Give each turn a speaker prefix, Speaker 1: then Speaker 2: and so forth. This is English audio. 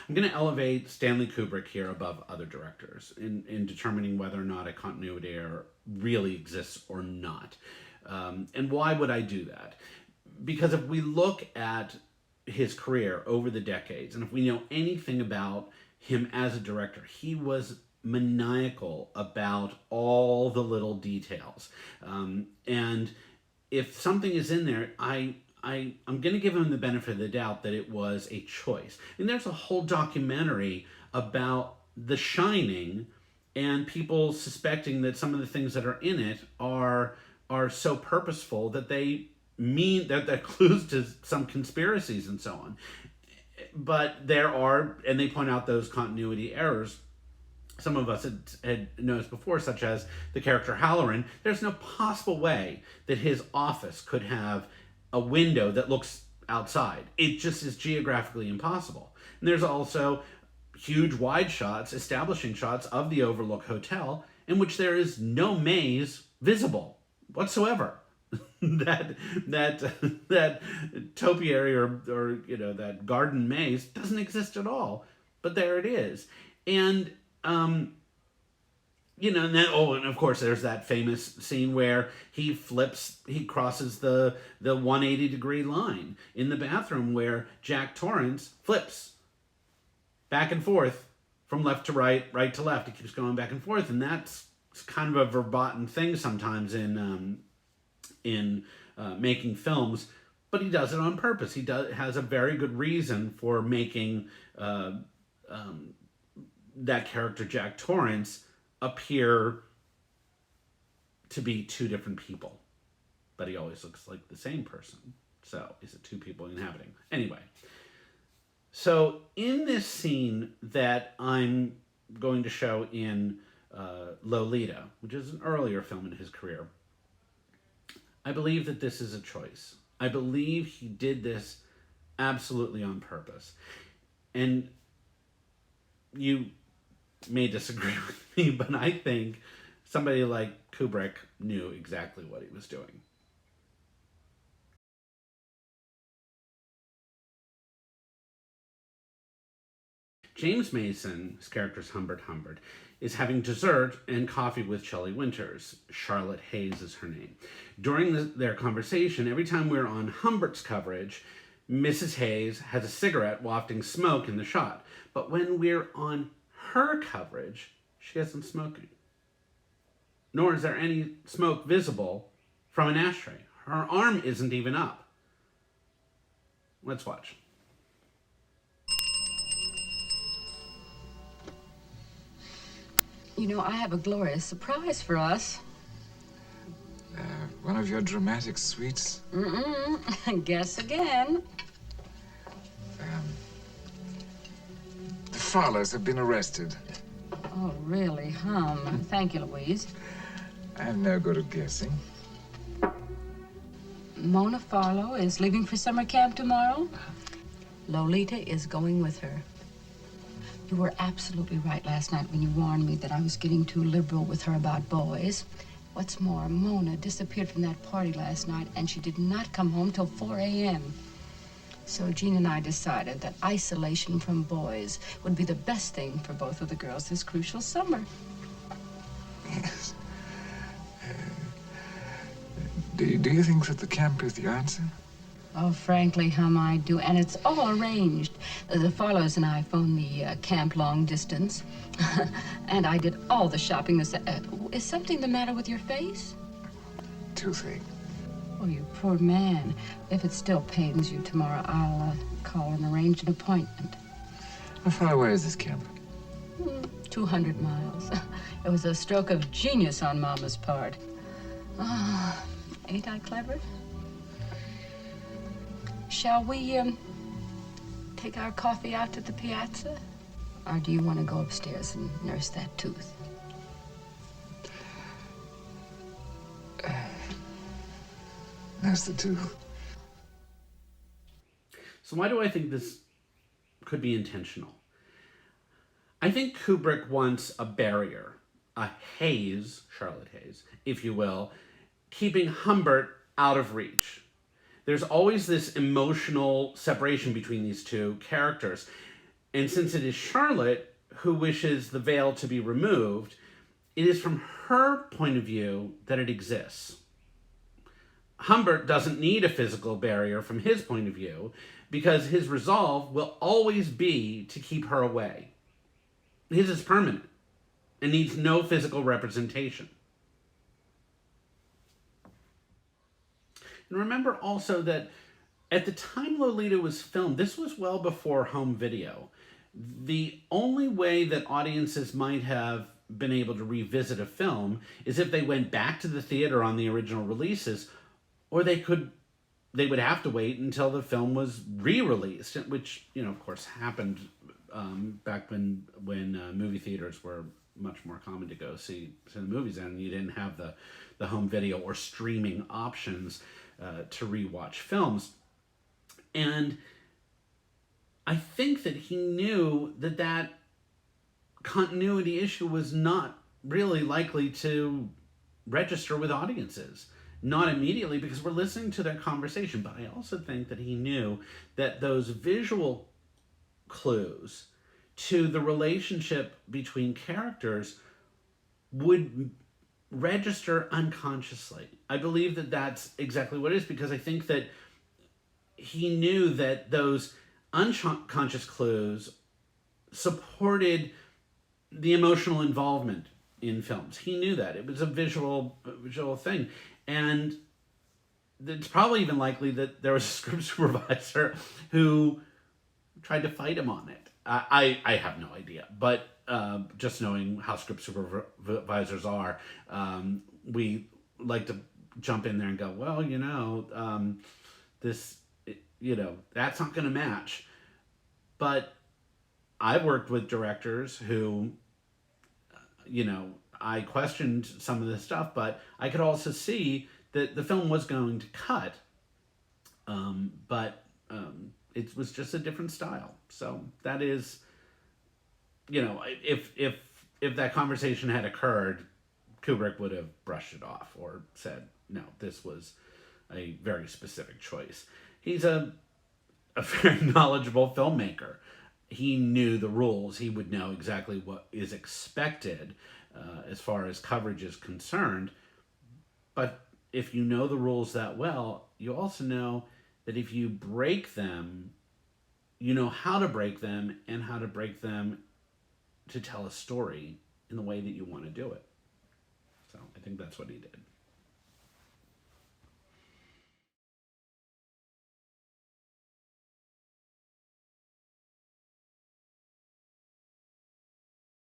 Speaker 1: I'm going to elevate Stanley Kubrick here above other directors in determining whether or not a continuity error really exists or not. And why would I do that? Because if we look at his career over the decades, and if we know anything about him as a director, he was maniacal about all the little details. And if something is in there, I'm going to give him the benefit of the doubt that it was a choice. And there's a whole documentary about The Shining and people suspecting that some of the things that are in it are so purposeful that they mean that they're clues to some conspiracies and so on. But there are, and they point out those continuity errors some of us had noticed before, such as the character Halloran. There's no possible way that his office could have a window that looks outside. It just is geographically impossible. And there's also huge wide shots, establishing shots of the Overlook Hotel, in which there is no maze visible whatsoever. that topiary or that garden maze doesn't exist at all, but there it is. And and then, and of course there's that famous scene where he crosses the 180-degree line in the bathroom, where Jack Torrance flips back and forth from left to right, right to left. He keeps going back and forth, and that's kind of a verboten thing sometimes in making films, but he does it on purpose. He has a very good reason for making that character Jack Torrance appear to be two different people, but he always looks like the same person. So is it two people inhabiting? Anyway, so in this scene that I'm going to show in Lolita, which is an earlier film in his career, I believe that this is a choice. I believe he did this absolutely on purpose. And you may disagree with me, but I think somebody like Kubrick knew exactly what he was doing. James Mason, his character's Humbert, is having dessert and coffee with Shelley Winters. Charlotte Hayes is her name. During their conversation, every time we're on Humbert's coverage, Mrs. Hayes has a cigarette wafting smoke in the shot. But when we're on her coverage, she isn't smoking. Nor is there any smoke visible from an ashtray. Her arm isn't even up. Let's watch.
Speaker 2: You know, I have a glorious surprise for us.
Speaker 3: One of your dramatic suites?
Speaker 2: Guess again.
Speaker 3: The Fowlers have been arrested.
Speaker 2: Oh, really? Thank you, Louise.
Speaker 3: I'm no good at guessing.
Speaker 2: Mona Farlow is leaving for summer camp tomorrow. Lolita is going with her. You were absolutely right last night when you warned me that I was getting too liberal with her about boys. What's more, Mona disappeared from that party last night, and she did not come home till 4 a.m. So Jean and I decided that isolation from boys would be the best thing for both of the girls this crucial summer.
Speaker 3: Yes. Do you think that the camp is the answer?
Speaker 2: Oh, frankly, I do. And it's all arranged. The Farlows and I phoned the camp long distance. And I did all the shopping. Is something the matter with your face?
Speaker 3: Toothache.
Speaker 2: Oh, you poor man. If it still pains you tomorrow, I'll call and arrange an appointment.
Speaker 3: How far away is this camp?
Speaker 2: 200 miles. It was a stroke of genius on Mama's part. Ain't I clever? Shall we take our coffee out to the piazza? Or do you want to go upstairs and nurse that tooth?
Speaker 3: Nurse the tooth.
Speaker 1: So why do I think this could be intentional? I think Kubrick wants a barrier, a haze, Charlotte Hayes, if you will, keeping Humbert out of reach. There's always this emotional separation between these two characters. And since it is Charlotte who wishes the veil to be removed, it is from her point of view that it exists. Humbert doesn't need a physical barrier from his point of view because his resolve will always be to keep her away. His is permanent and needs no physical representation. And remember also that at the time Lolita was filmed, this was well before home video. The only way that audiences might have been able to revisit a film is if they went back to the theater on the original releases, or they would have to wait until the film was re-released, which, of course, happened back when movie theaters were much more common to go see the movies, and you didn't have the home video or streaming options to rewatch films. And I think that he knew that continuity issue was not really likely to register with audiences. Not immediately, because we're listening to their conversation, but I also think that he knew that those visual clues to the relationship between characters would register unconsciously. I believe that that's exactly what it is, because I think that he knew that those unconscious clues supported the emotional involvement in films. He knew that. It was a visual thing. And it's probably even likely that there was a script supervisor who tried to fight him on it. I have no idea, but just knowing how script supervisors are, we like to jump in there and go, well, this, that's not going to match. But I've worked with directors who, I questioned some of this stuff, but I could also see that the film was going to cut, but it was just a different style. So that is, if that conversation had occurred, Kubrick would have brushed it off or said, no, this was a very specific choice. He's a very knowledgeable filmmaker. He knew the rules. He would know exactly what is expected as far as coverage is concerned. But if you know the rules that well, you also know that if you break them, you know how to break them and how to break them to tell a story in the way that you want to do it. So I think that's what he did.